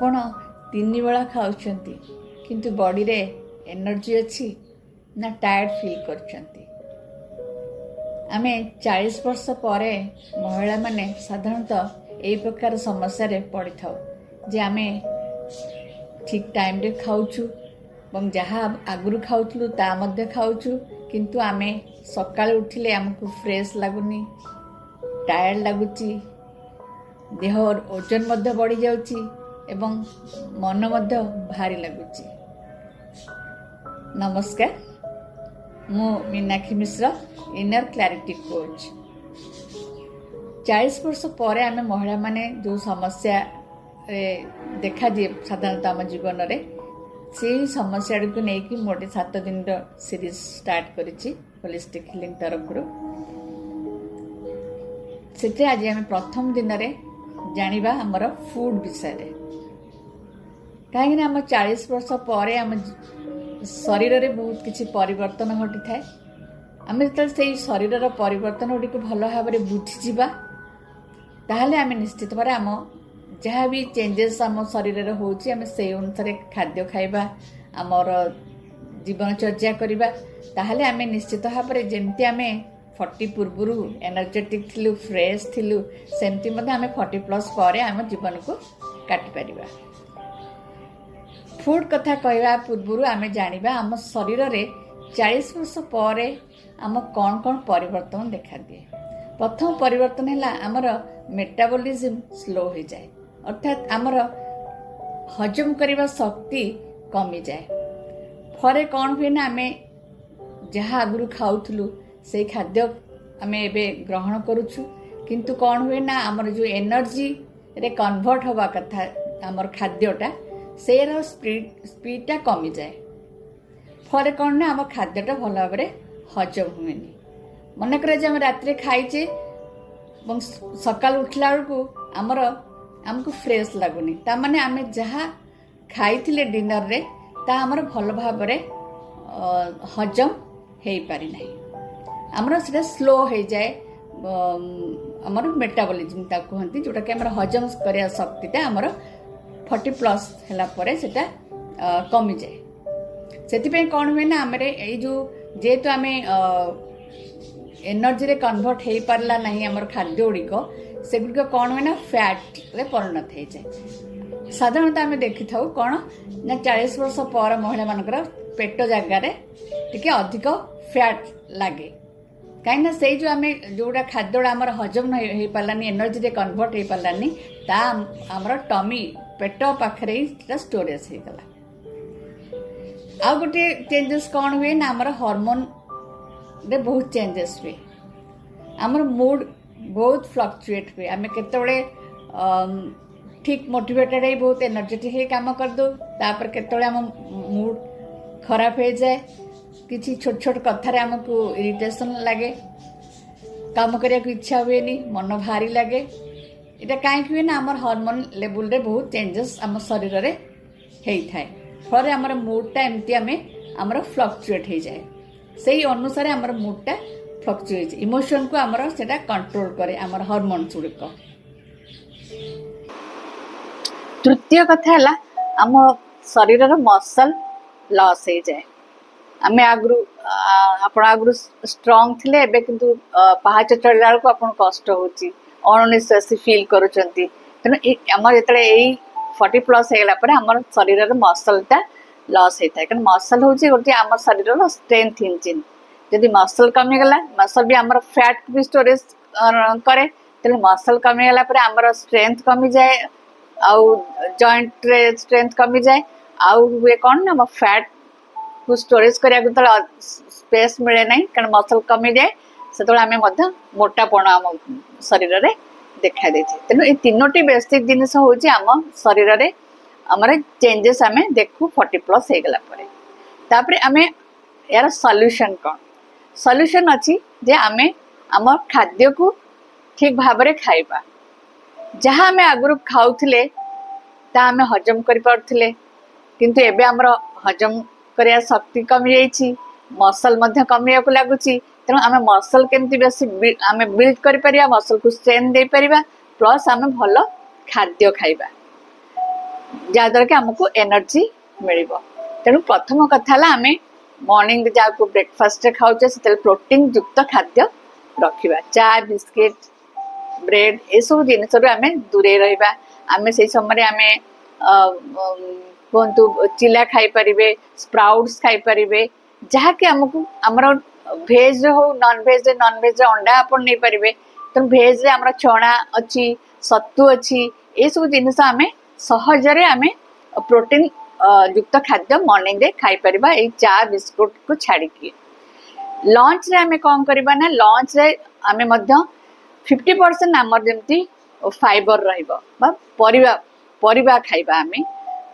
ଆପଣ 3 ବେଳା ଖାଉଛନ୍ତି କିନ୍ତୁ ବଡ଼ିରେ ଏନର୍ଜି ଅଛି ନା ଟାୟାର୍ଡ ଫିଲ୍ କରୁଛନ୍ତି? ଆମେ 40 ବର୍ଷ ପରେ ମହିଳାମାନେ ସାଧାରଣତଃ ଏହି ପ୍ରକାର ସମସ୍ୟାରେ ପଡ଼ିଥାଉ ଯେ ଆମେ ଠିକ୍ ଟାଇମ୍ରେ ଖାଉଛୁ ଏବଂ ଯାହା ଆଗରୁ ଖାଉଥିଲୁ ତା ମଧ୍ୟ ଖାଉଛୁ, କିନ୍ତୁ ଆମେ ସକାଳୁ ଉଠିଲେ ଆମକୁ ଫ୍ରେଶ୍ ଲାଗୁନି, ଟାୟାର୍ଡ ଲାଗୁଛି, ଦେହ ଓଜନ ମଧ୍ୟ ବଢ଼ିଯାଉଛି ଏବଂ ମନ ମଧ୍ୟ ଭାରି ଲାଗୁଛି। ନମସ୍କାର, ମୁଁ Meenakshi Mishra, inner clarity coach. 40 ବର୍ଷ ପରେ ଆମେ ମହିଳାମାନେ ଯେଉଁ ସମସ୍ୟାରେ ଦେଖାଦିଏ ସାଧାରଣତଃ ଆମ ଜୀବନରେ, ସେହି ସମସ୍ୟାଗୁଡ଼ିକୁ ନେଇକି ମୁଁ ଗୋଟେ 7 ଦିନର ସିରିଜ୍ ଷ୍ଟାର୍ଟ କରିଛି ହୋଲିଷ୍ଟିକ୍ ହିଲିଂ ତରଫରୁ। ସେଥିରେ ଆଜି ଆମେ ପ୍ରଥମ ଦିନରେ ଜାଣିବା ଆମର ଫୁଡ୍ ବିଷୟରେ। କାହିଁକିନା ଆମ 40 ବର୍ଷ ପରେ ଆମ ଶରୀରରେ ବହୁତ କିଛି ପରିବର୍ତ୍ତନ ଘଟିଥାଏ। ଆମେ ଯେତେବେଳେ ସେଇ ଶରୀରର ପରିବର୍ତ୍ତନ ଗୁଡ଼ିକୁ ଭଲ ଭାବରେ ବୁଝିଯିବା, ତାହେଲେ ଆମେ ନିଶ୍ଚିତ ଭାବରେ ଆମ ଯାହା ବି ଚେଞ୍ଜେସ୍ ଆମ ଶରୀରରେ ହେଉଛି ଆମେ ସେଇ ଅନୁସାରେ ଖାଦ୍ୟ ଖାଇବା, ଆମର ଜୀବନଚର୍ଯ୍ୟା କରିବା, ତାହେଲେ ଆମେ ନିଶ୍ଚିତ ଭାବରେ ଯେମିତି ଆମେ 40 ପୂର୍ବରୁ ଏନର୍ଜେଟିକ୍ ଥିଲୁ, ଫ୍ରେଶ୍ ଥିଲୁ, ସେମିତି ମଧ୍ୟ ଆମେ 40+ ପରେ ଆମ ଜୀବନକୁ କାଟିପାରିବା। ଫୁଡ୍ କଥା କହିବା ପୂର୍ବରୁ ଆମେ ଜାଣିବା ଆମ ଶରୀରରେ 40 ବର୍ଷ ପରେ ଆମ କ'ଣ କ'ଣ ପରିବର୍ତ୍ତନ ଦେଖାଦିଏ। ପ୍ରଥମ ପରିବର୍ତ୍ତନ ହେଲା ଆମର ମେଟାବଲିଜିମ୍ ସ୍ଲୋ ହୋଇଯାଏ, ଅର୍ଥାତ୍ ଆମର ହଜମ କରିବା ଶକ୍ତି କମିଯାଏ। ଫଳରେ କ'ଣ ହୁଏ ନା ଆମେ ଯାହା ଆଗରୁ ଖାଉଥିଲୁ ସେଇ ଖାଦ୍ୟ ଆମେ ଏବେ ଗ୍ରହଣ କରୁଛୁ, କିନ୍ତୁ କ'ଣ ହୁଏ ନା ଆମର ଯେଉଁ ଏନର୍ଜିରେ କନଭର୍ଟ ହେବା କଥା ଆମର ଖାଦ୍ୟଟା, ସେଇର ସ୍ପିଡ଼ଟା କମିଯାଏ। ଫଳରେ କ'ଣ ନା ଆମ ଖାଦ୍ୟଟା ଭଲ ଭାବରେ ହଜମ ହୁଏନି। ମନେକର ଯେ ଆମେ ରାତିରେ ଖାଇଛେ ଏବଂ ସକାଳୁ ଉଠିଲା ବେଳକୁ ଆମକୁ ଫ୍ରେଶ୍ ଲାଗୁନି, ତାମାନେ ଆମେ ଯାହା ଖାଇଥିଲେ ଡିନରରେ ତାହା ଆମର ଭଲ ଭାବରେ ହଜମ ହେଇପାରିନାହିଁ। ଆମର ସେଟା ସ୍ଲୋ ହେଇଯାଏ, ଆମର ମେଟାବଲିଜିମ୍ ତାକୁ କୁହନ୍ତି, ଯେଉଁଟାକି ଆମର ହଜମ କରିବା ଶକ୍ତିଟା ଆମର 40+ ହେଲା ପରେ ସେଟା କମିଯାଏ। ସେଥିପାଇଁ କ'ଣ ହୁଏ ନା ଆମର ଏଇ ଯେଉଁ ଯେହେତୁ ଆମେ ଏନର୍ଜିରେ କନଭର୍ଟ ହେଇପାରିଲା ନାହିଁ ଆମର ଖାଦ୍ୟ ଗୁଡ଼ିକ, ସେଗୁଡ଼ିକ କ'ଣ ହୁଏ ନା ଫ୍ୟାଟ୍ରେ ପରିଣତ ହେଇଯାଏ। ସାଧାରଣତଃ ଆମେ ଦେଖିଥାଉ କ'ଣ ନା 40 ବର୍ଷ ପରେ ମହିଳାମାନଙ୍କର ପେଟ ଜାଗାରେ ଟିକେ ଅଧିକ ଫ୍ୟାଟ୍ ଲାଗେ। କାହିଁକିନା ସେଇ ଯେଉଁ ଆମେ ଯେଉଁଟା ଖାଦ୍ୟଟା ଆମର ହଜମ ହେଇପାରିଲାନି, ଏନର୍ଜିରେ କନଭର୍ଟ ହେଇପାରିଲାନି, ତା ଆମର ଟମି ପେଟ ପାଖରେ ହିଁ ସେଟା ଷ୍ଟୋରେଜ୍ ହେଇଗଲା। ଆଉ ଗୋଟିଏ ଚେଞ୍ଜେସ୍ କ'ଣ ହୁଏ ନା ଆମର ହରମୋନ୍ରେ ବହୁତ ଚେଞ୍ଜେସ୍ ହୁଏ। ଆମର ମୁଡ୍ ବହୁତ ଫ୍ଲକ୍ଚୁଏଟ୍ ହୁଏ। ଆମେ କେତେବେଳେ ଠିକ୍ ମୋଟିଭେଟେଡ୍ ହେଇ ବହୁତ ଏନର୍ଜେଟିକ୍ ହେଇ କାମ କରିଦେଉ, ତାପରେ କେତେବେଳେ ଆମ ମୁଡ୍ ଖରାପ ହେଇଯାଏ, କିଛି ଛୋଟ ଛୋଟ କଥାରେ ଆମକୁ ଇରିଟେସନ୍ ଲାଗେ, କାମ କରିବାକୁ ଇଚ୍ଛା ହୁଏନି, ମନ ଭାରି ଲାଗେ। ଏଇଟା କାହିଁକି ହୁଏ ନା ଆମର ହରମୋନ୍ ଲେବୁଲ୍ରେ ବହୁତ ଚେଞ୍ଜେସ୍ ଆମ ଶରୀରରେ ହେଇଥାଏ। ଫଳରେ ଆମର ମୁଡ୍ଟା ଏମିତି ଆମର ଫ୍ଲକ୍ଚୁଏଟ୍ ହେଇଯାଏ। ସେଇ ଅନୁସାରେ ଆମର ମୁଡ୍ଟା ଫ୍ଲକ୍ଚୁଏଟ୍, ଇମୋସନ୍କୁ ଆମର ସେଇଟା କଣ୍ଟ୍ରୋଲ୍ କରେ ଆମର ହରମୋନ୍ସ ଗୁଡ଼ିକ। ତୃତୀୟ କଥା ହେଲା ଆମ ଶରୀରର ମସଲ୍ ଲସ୍ ହେଇଯାଏ। ଆମେ ଆପଣ ଆଗରୁ ଷ୍ଟ୍ରଙ୍ଗ ଥିଲେ, ଏବେ କିନ୍ତୁ ପାହାଚ ଚଢ଼ିଲା ବେଳକୁ ଆପଣଙ୍କୁ କଷ୍ଟ ହେଉଛି, ଅଣନିଶ୍ୱାସୀ ଫିଲ୍ କରୁଛନ୍ତି। ତେଣୁ ଆମର ଯେତେବେଳେ ଏଇ 40+ ହେଇଗଲା ପରେ ଆମର ଶରୀରର ମସଲ୍ଟା ଲସ୍ ହେଇଥାଏ। କାରଣ ମସଲ୍ ହେଉଛି ଗୋଟିଏ ଆମ ଶରୀରର ଷ୍ଟ୍ରେନ୍ଥ ଇଞ୍ଜିନ୍। ଯଦି ମସଲ୍ କମିଗଲା, ମସଲ୍ ବି ଆମର ଫ୍ୟାଟ୍ ବି ଷ୍ଟୋରେଜ୍ କରେ, ତେଣୁ ମସଲ୍ କମିଗଲା ପରେ ଆମର ଷ୍ଟ୍ରେନ୍ଥ କମିଯାଏ, ଆଉ ଜଏଣ୍ଟରେ ଷ୍ଟ୍ରେନ୍ଥ କମିଯାଏ। ଆଉ ହୁଏ କ'ଣ ନା ଆମ ଫ୍ୟାଟ୍କୁ ଷ୍ଟୋରେଜ୍ କରିବାକୁ ଯେତେବେଳେ ସ୍ପେସ୍ ମିଳେ ନାହିଁ, କାରଣ ମସଲ୍ କମିଯାଏ, ସେତେବେଳେ ଆମେ ମଧ୍ୟ ମୋଟାପଣ ଆମ ଶରୀରରେ ଦେଖା ଦେଇଥାଏ। ତେଣୁ ଏଇ 3ଟି ବେସିକ୍ ଜିନିଷ ହେଉଛି ଆମ ଶରୀରରେ ଆମର ଚେଞ୍ଜେସ୍ ଆମେ ଦେଖୁ 40+ ହେଇଗଲା ପରେ। ତାପରେ ଆମେ ଏହାର ସଲ୍ୟୁସନ୍ କ'ଣ? ସଲ୍ୟୁସନ୍ ଅଛି ଯେ ଆମେ ଆମ ଖାଦ୍ୟକୁ ଠିକ୍ ଭାବରେ ଖାଇବା। ଯାହା ଆମେ ଆଗରୁ ଖାଉଥିଲେ ତାହା ଆମେ ହଜମ କରିପାରୁଥିଲେ, କିନ୍ତୁ ଏବେ ଆମର ହଜମ କରିବା ଶକ୍ତି କମିଯାଇଛି, ମସଲ୍ ମଧ୍ୟ କମିବାକୁ ଲାଗୁଛି। ତେଣୁ ଆମେ ମସଲ୍ କେମିତି ବେଶୀ ଆମେ ବିଲ୍ଡ କରିପାରିବା, ମସଲ୍କୁ ଷ୍ଟ୍ରେନ୍ଥ ଦେଇପାରିବା, ପ୍ଲସ୍ ଆମେ ଭଲ ଖାଦ୍ୟ ଖାଇବା। जहाँद्वारा कि आमको एनर्जी मिल। तेणु प्रथम कथा आम मॉर्निंग जहाँ ब्रेकफास्ट खाऊचे से प्रोटीन युक्त खाद्य रखा चा बिस्किट ब्रेड ये सब जिनस आम दूरे रहा आम से समय आम कहतु चिला खाई पारे स्प्राउट्स खाई पारे जहाँकि आमको आमर भेज हो नॉन भेज अंडा आप नहीं पारे तेणु भेज आम चना अच्छी सत्तू अच्छी ये सब जिनस आम सहजरे आम प्रोटीन युक्त खाद्य मॉर्निंग रे खाई परिबा ए चा बिस्कुट को छाड़ी। लंच रे आम कौन करबा ना लंच रे आम मध्य 50% आमर जमती फाइबर रहिबा बा परिबा खाइबा आम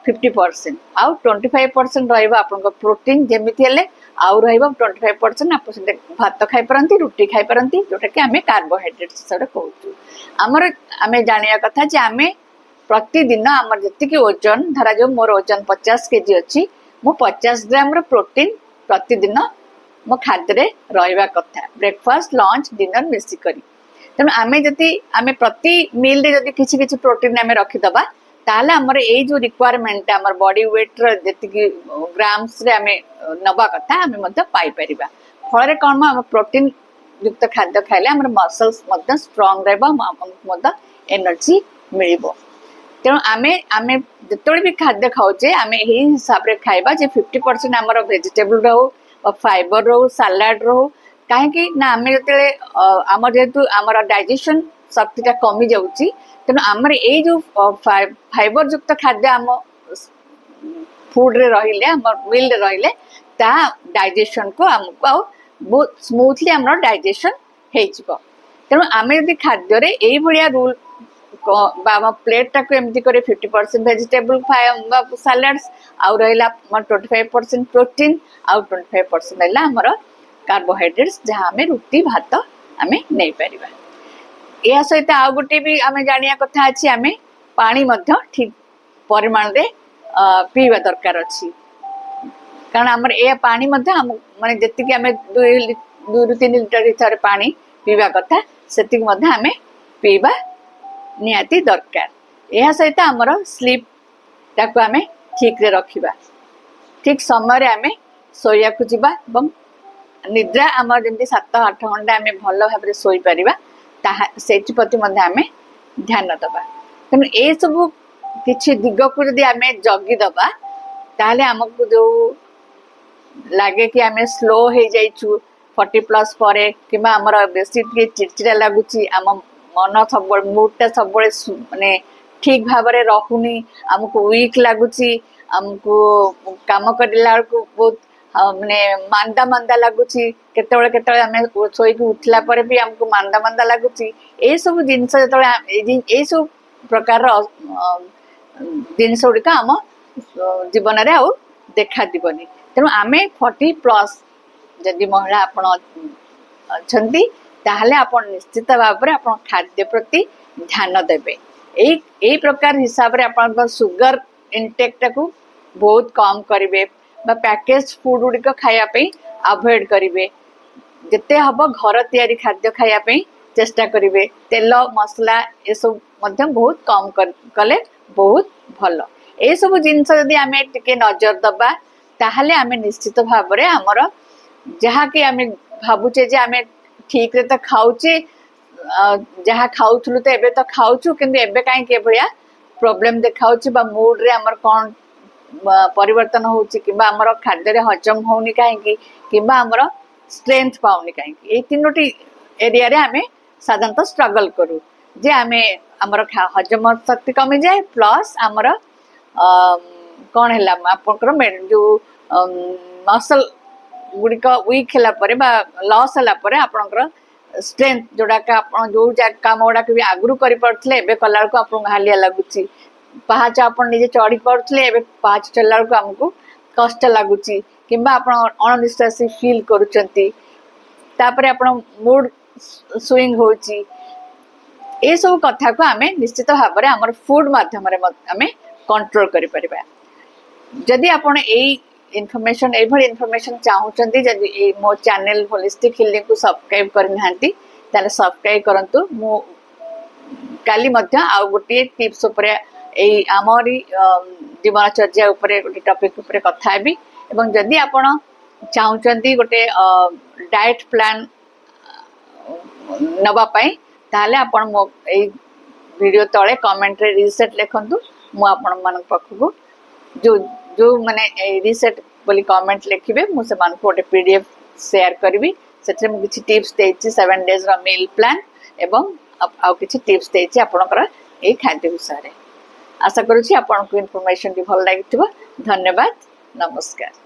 50% आउ 25% रहिबा आपन प्रोटीन जेमिति हेले आउ रहिबा 25% आप भात खाई पारंती रुटी खाई पारंती जोटा कि आम कार्बोहाइड्रेट्स सरे कहूचु। आमर आम जानिया कथा जे आम प्रतिदिन आमर जी ओजन धरा जो मोर ओजन 50 केजी अच्छी मु 50 ग्राम प्रोटीन प्रतिदिन मो खाद्य रहा कथा ब्रेकफास्ट लंच डिनर मिसिक तेणु आम जदि आम प्रति मील रे जदि किछि किछि प्रोटीन आम रखिदबा ताहले हमर ए जो रिक्वायरमेंट हमर बॉडी वेट रे जति ग्राम्स रे आम नबा कथा आम मध्य पाई परिबा फल रे कोन हम प्रोटीन युक्त खाद्य खाइले हमर मसल्स मध्य स्ट्रांग रहबा मध्य एनर्जी मिलिबो। तेणु आम जिते भी खाद्य खाऊचे आम यही हिसाब से खाइबा जे 50% आमर वेजिटेबल रो फाइबर रो सालाड रो कहीं ना आम जो आम जेहेतु आमर डाइजेशन शक्तिटा कमी जाऊँगी तेणु आमर ये जो फाइबर युक्त खाद्य आम फूड रे रहिले आम मील रे रहिले ता डाइजेशन को आमको आउ बहुत स्मूथली आम डाइजेशन हो। तेणु आम यदि खाद्य रे यही भाया रूल प्लेट टाक एमती करे 50% वेजिटेबल सालाड्स आउ रहा 25% प्रोटीन आउ 25% रहा आमर कार्बोहाइड्रेट्स जहाँ आम रुटी भात आम नहीं पारिबा। या सहित आउ गोटे भी आम जानिया कथा अच्छी आम पानी मध्य ठीक परिमाण रे पीवा दरकार अच्छी कारण आमर ए पानी मध्य आम माने जति आम 2 ରୁ 3 लिटर हिसाब से पानी पीवा कथा सेति मध्य आम पीवा निहाती दरकार। यह सहित आमर स्लीप टाक आम ठीक रे रखिबा ठीक समय रे आम सोया को जिबा एवं निद्रा आमर जमती 7-8 घंटा आम भल भाव सोई परिबा ताहा सेति प्रति मध्य आम ध्यान दबा। तेणु ए सब किछि दिग को यदि आम जगी दबा ताहले आमको जो लगे कि आम स्लो हो जाइछु 40+ पर कि आमर बेसी चिड़चिड़ा लगुच आम मन सब मुडटा सब माने ठीक भाव में रहुनी आमको वीक लगुच आमको काम करला बहुत माने मांदा मांदा लगुच केतबेले आम शोक उठला पर भी आमको मांदा मांदा लगुच ये सब जिनस जो सब प्रकार जिनस गुड़िक आम जीवन में आउ देखा दिबनी। तेणु आम 40+ जदि महिला आपण अच्छी ताहले आपण निश्चित भाव में आपण खाद्य प्रति ध्यान देबे यही प्रकार हिसाब से आपण सुगर इनटेक टाकू बहुत कम करेंगे पैकेज फूड गुड़िक खायापी अवॉइड करेंगे जिते हम घर तैयारी खाद्य खायापी चेष्टा करेंगे तेल मसला ये सब बहुत कम कले बहुत भल ये सब जिनस जदि आम टिके नजर दबा ताहले आम निश्चित भाव में आमर जहाँ कि आम भावुचे जे आम ठीक रे तो खाऊचे जहाँ खाऊलु तो एबे तो खाऊचु किंतु एबे कहीं भाया प्रॉब्लम देखाउची बा मूड रे आमर कौन परिवर्तन होउची किबा आमर खाद्य रे हजम होउनी कहीं किबा आमर स्ट्रेंथ पाउनी कहीं ये तीनोटी एरिया रे आमे साधारणतः स्ट्रगल करू जे आमे आमर हजम शक्ति कमी जाए प्लस आमर कौन है आपंकर जो मसल गुड़िक वीक है लॉस है आपंकर स्ट्रेंथ जोड़ा जो काम गुड़ा भी आगु कर कला आपको हालिया लगुच पहाच आप निजे चढ़ी पारे पहाच चलला आमको कष्ट लगुच कि अणनिश्वासी फील करुँच मूड स्विंग हो सब कथा को आम निश्चित भाव में आम फूड मध्यम आम कंट्रोल करें जदि आपण इनफॉरमेशन इनफॉरमेशन चाहूँगी जदि मो चैनल होलिस्टिक हीलिंग को सब्सक्राइब करना सब्सक्राइब करंतु मु काली मध्य आउ गोटे टिप्स उपरे एई आमरी जीवनचर्या उपरे गोटे टॉपिक उपरे कथा हेबी एवं जदि आपण चाहूचंती गोटे डाइट प्लान नबा पाई ताले आपण मो एई वीडियो तळे कमेंट रे रिसेट लिखंतु मु आपण मन पखु जो जो माने रिसेट बोली कमेंट लिखिबे मु से मान को गोटे पीडीएफ शेयर करबी सेtre मु किछि टिप्स देछि 7 डेज रो मील प्लान एवं आउ किछि टिप्स देछि आपनकर ए खाद्य विषय रे आशा करूछि आपनको इन्फॉर्मेशन भी भल लागिथिबो धन्यवाद नमस्कार।